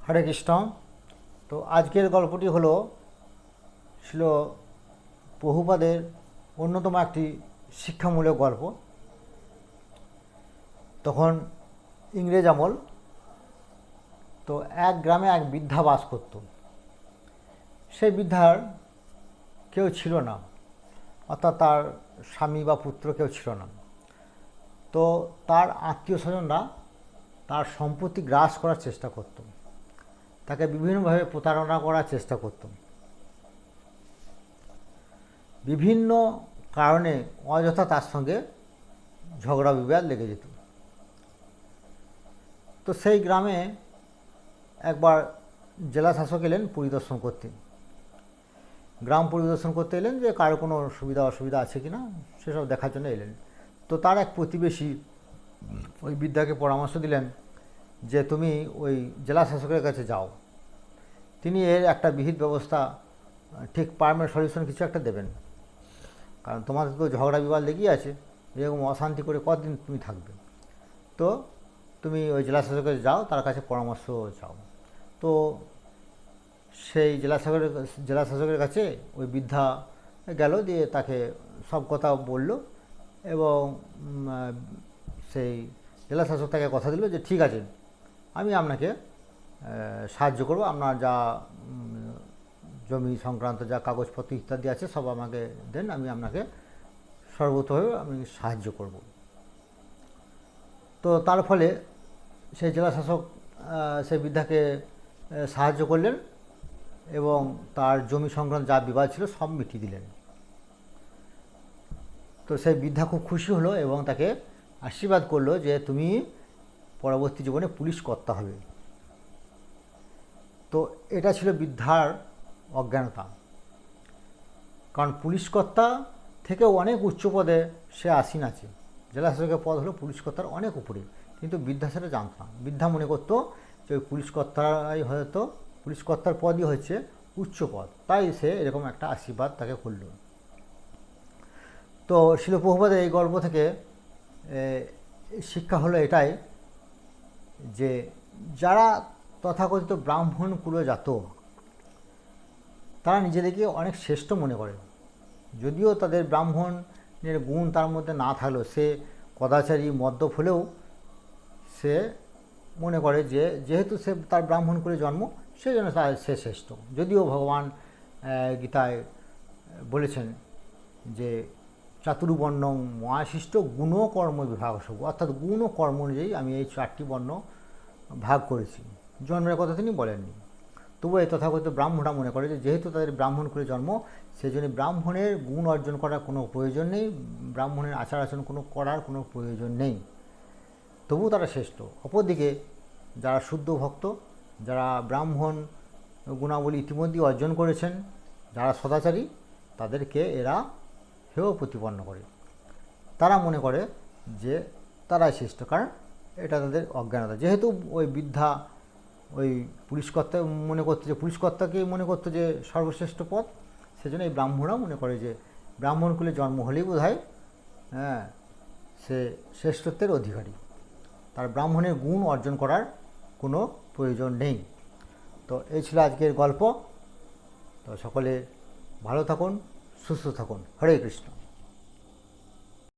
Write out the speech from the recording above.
হরে কৃষ্ণ। তো আজকের গল্পটি হলো ছিল প্রভুপাদের অন্যতম একটি শিক্ষামূলক গল্প। তখন ইংরেজ আমল। তো এক গ্রামে এক বৃদ্ধা বাস করত। সেই বৃদ্ধার কেউ ছিল না, অর্থাৎ তার স্বামী বা পুত্র কেউ ছিল না। তো তার আত্মীয় স্বজনরা তার সম্পত্তি গ্রাস করার চেষ্টা করত, তাকে বিভিন্নভাবে প্রতারণা করার চেষ্টা করত। বিভিন্ন কারণে অযথা তার সঙ্গে ঝগড়া বিবাদ লেগে যেত। তো সেই গ্রামে একবার জেলা শাসক এলেন পরিদর্শন করতে। গ্রাম পরিদর্শন করতে এলেন যে কারো কোনো সুবিধা অসুবিধা আছে কি না সেসব দেখার জন্য এলেন। তো তার এক প্রতিবেশী ওই বৃদ্ধাকে পরামর্শ দিলেন যে তুমি ওই জেলা শাসকের কাছে যাও, তিনি এর একটা বিহিত ব্যবস্থা, ঠিক পারমানেন্ট সলিউশন কিছু একটা দেবেন। কারণ তোমাদের তো ঝগড়া বিবাদ লেগেই আছে, এরকম অশান্তি করে কতদিন তুমি থাকবে। তো তুমি ওই জেলা শাসকের যাও, তার কাছে পরামর্শ চাও। তো সেই জেলা শাসকের কাছে ওই বৃদ্ধা গেল, দিয়ে তাকে সব কথা বলল এবং সেই জেলা শাসক তাকে কথা দিল যে ঠিক আছে, আমি আপনাকে সাহায্য করব, আপনার যা জমি সংক্রান্ত যা কাগজপত্র ইত্যাদি আছে সব আমাকে দেন, আমি আপনাকে সর্বতভাবে আমি সাহায্য করব। তো তার ফলে সেই জেলা শাসক সেই বৃদ্ধাকে সাহায্য করলেন এবং তার জমি সংক্রান্ত যা বিবাদ ছিল সব মিটিয়ে দিলেন। তো সেই বৃদ্ধা খুব খুশি হলো এবং তাকে আশীর্বাদ করলো যে তুমি পরবর্তী জীবনে পুলিশ কর্তা হবে। তো এটা ছিল বৃদ্ধার অজ্ঞানতা, কারণ পুলিশ কর্তা থেকেও অনেক উচ্চ পদে সে আসীন আছে। জেলা শাসকের পদ হলো পুলিশ কর্তার অনেক উপরে, কিন্তু বৃদ্ধা সেটা জানত না। বৃদ্ধা মনে করতো যে ওই পুলিশ কর্তারাই হয়তো পুলিশ কর্তার পদই হচ্ছে উচ্চ পদ, তাই সে এরকম একটা আশীর্বাদ তাকে করল। তো শিল প্রভুপাদের এই গল্প থেকে শিক্ষা হলো এটাই যে যারা তথাকথিত ব্রাহ্মণ কুলজাত, তারা নিজেদেরকে অনেক শ্রেষ্ঠ মনে করে, যদিও তাদের ব্রাহ্মণের গুণ তার মধ্যে না থাকলেও সে কদাচারী মদ্যপ হলেও সে মনে করে যে যেহেতু সে তার ব্রাহ্মণ কুলে জন্ম সেই জন্য সে শ্রেষ্ঠ। যদিও ভগবান গীতায় বলেছেন যে চাতুর্বর্ণং মহাশিষ্ট গুণ কর্ম বিভাগ সব, অর্থাৎ গুণ ও কর্ম অনুযায়ী আমি এই 4টি বর্ণ ভাগ করেছি। জন্মের কথা তিনি বলেননি। তবু এই তথাকথিত ব্রাহ্মণরা মনে করে যে যেহেতু তাদের ব্রাহ্মণ কুলে জন্ম সেই জন্য ব্রাহ্মণের গুণ অর্জন করার কোনো প্রয়োজন নেই, ব্রাহ্মণের আচার আচরণ করার কোনো প্রয়োজন নেই, তবু তারা শ্রেষ্ঠ। অপরদিকে যারা শুদ্ধ ভক্ত, যারা ব্রাহ্মণ গুণাবলী ইতিমধ্যেই অর্জন করেছেন, যারা সদাচারী, তাদেরকে এরা হেয় প্রতিপন্ন করে। তারা মনে করে যে তারাই শ্রেষ্ঠ, কারণ এটা তাদের অজ্ঞানতা। যেহেতু ওই বৃদ্ধা ওই পুলিশকর্তা মনে করতো যে পুলিশকর্তাকে মনে করতো যে সর্বশ্রেষ্ঠ পদ, সেজন্য এই ব্রাহ্মণরা মনে করে যে ব্রাহ্মণ কুলে জন্ম হলেই বোধ হয় সে শ্রেষ্ঠত্বের অধিকারী, তার ব্রাহ্মণের গুণ অর্জন করার কোনো প্রয়োজন নেই। তো এই ছিল আজকের গল্প। তো সকলে ভালো থাকুন, সুস্থ থাকুন। হরে কৃষ্ণ।